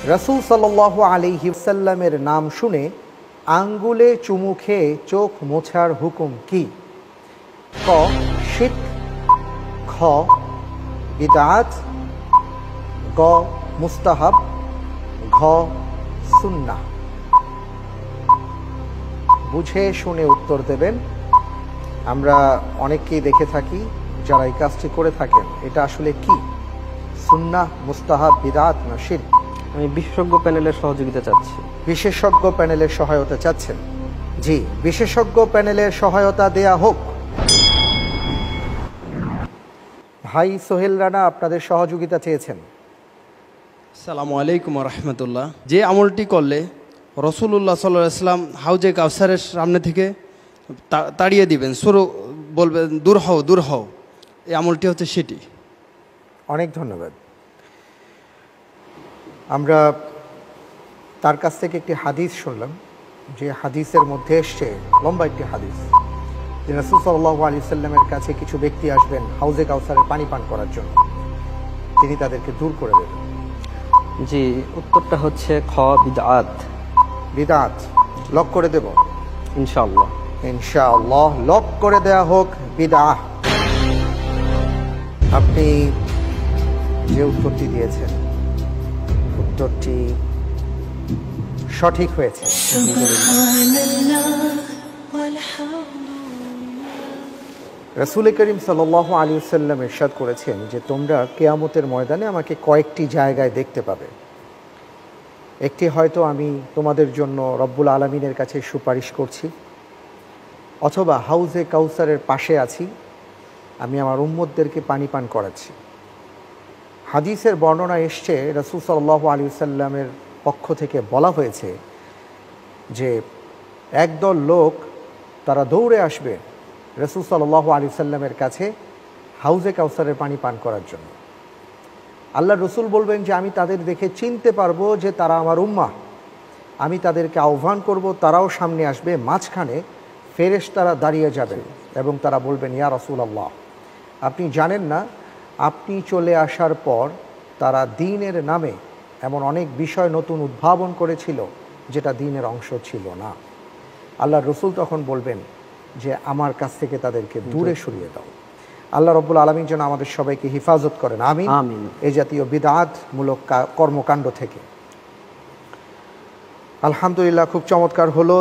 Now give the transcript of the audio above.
রাসূল সাল্লাল্লাহু আলাইহি ওয়াসাল্লামের নাম শুনে আঙ্গুলে চুমু খেয়ে চোখ মোছার হুকুম কি? ক শিরক, খ বিদআত, গ মুস্তাহাব, ঘ সুন্নাহ। বুঝে শুনে উত্তর দেবেন। আমরা অনেককেই দেখে থাকি যারা এই কাজটি করে থাকেন। এটা আসলে কি? সুন্নাহ, মুস্তাহাব, বিদআত না শিরক? আমি বিশেষজ্ঞ প্যানেলের সহযোগিতা চাচ্ছি। বিশেষজ্ঞ প্যানেলের সহায়তা চাচ্ছেন? জি, বিশেষজ্ঞ প্যানেলের সহায়তা দেয়া হোক। ভাই সোহেল রানা আপনাদের সহযোগিতা চেয়েছেন। আসসালামু আলাইকুম রহমতুল্লাহ। যে আমলটি করলে রসুল্লাহ সাল্লাল্লাহু আলাইহি ওয়াসাল্লাম হাউজে কাউসারের সামনে থেকে তাড়িয়ে দিবেন, শুরু বলবেন দূর হও দূর হও, এই আমলটি হচ্ছে সেটি। অনেক ধন্যবাদ। আমরা তার কাছ থেকে একটি হাদিস শুনলাম, যে হাদিসের মধ্যে এসছে, লম্বা একটি হাদিস, যে রাসূল সাল্লাল্লাহু আলাইহি সাল্লামের কাছে কিছু ব্যক্তি আসবেন হাউজে কাউসারের পানি পান করার জন্য, তিনি তাদেরকে দূর করে দেবেন। জি, উত্তরটা হচ্ছে খ বিদআত। বিদআত লক করে দেব ইনশাআল্লাহ। ইনশাআল্লাহ লক করে দেয়া হোক বিদআহ। আপনি যে উত্তরটি দিয়েছেন, উত্তরটি সঠিক হয়েছে। রাসূল করিম সাল্লাল্লাহু আলাইহি ওয়াসাল্লাম ইরশাদ করেছেন যে তোমরা কিয়ামতের ময়দানে আমাকে কয়েকটি জায়গায় দেখতে পাবে। একটি হয়তো আমি তোমাদের জন্য রব্বুল আলামিনের কাছে সুপারিশ করছি, অথবা হাউজে কাউসারের পাশে আছি, আমি আমার উম্মতদেরকে পানি পান করাচ্ছি। হাদিসের বর্ণনা এসছে, রাসূল সাল্লাল্লাহু আলাইহি ওয়াসাল্লামের পক্ষ থেকে বলা হয়েছে যে একদল লোক তারা দৌড়ে আসবে রাসূল সাল্লাল্লাহু আলাইহি ওয়াসাল্লামের কাছে হাউজে কাউসারের পানি পান করার জন্য। আল্লাহর রসুল বলবেন যে আমি তাদের দেখে চিনতে পারবো যে তারা আমার উম্মাহ। আমি তাদেরকে আহ্বান করব, তারাও সামনে আসবে, মাঝখানে ফেরেশতারা দাঁড়িয়ে যাবেন এবং তারা বলবেন ইয়া রাসূলুল্লাহ, আপনি জানেন না আপনি চলে আসার পর তারা দ্বীনের নামে এমন অনেক বিষয় নতুন উদ্ভাবন করেছিল যেটা দ্বীনের অংশ ছিল না। আল্লাহর রসুল তখন বলবেন যে আমার কাছ থেকে তাদেরকে দূরে সরিয়ে দাও। আল্লাহ রব্বুল আলামিন যেন আমাদের সবাইকে হিফাজত করেন, আমিন। এই জাতীয় বিদআতমূলক কর্মকাণ্ড থেকে। আলহামদুলিল্লাহ, খুব চমৎকার হলো।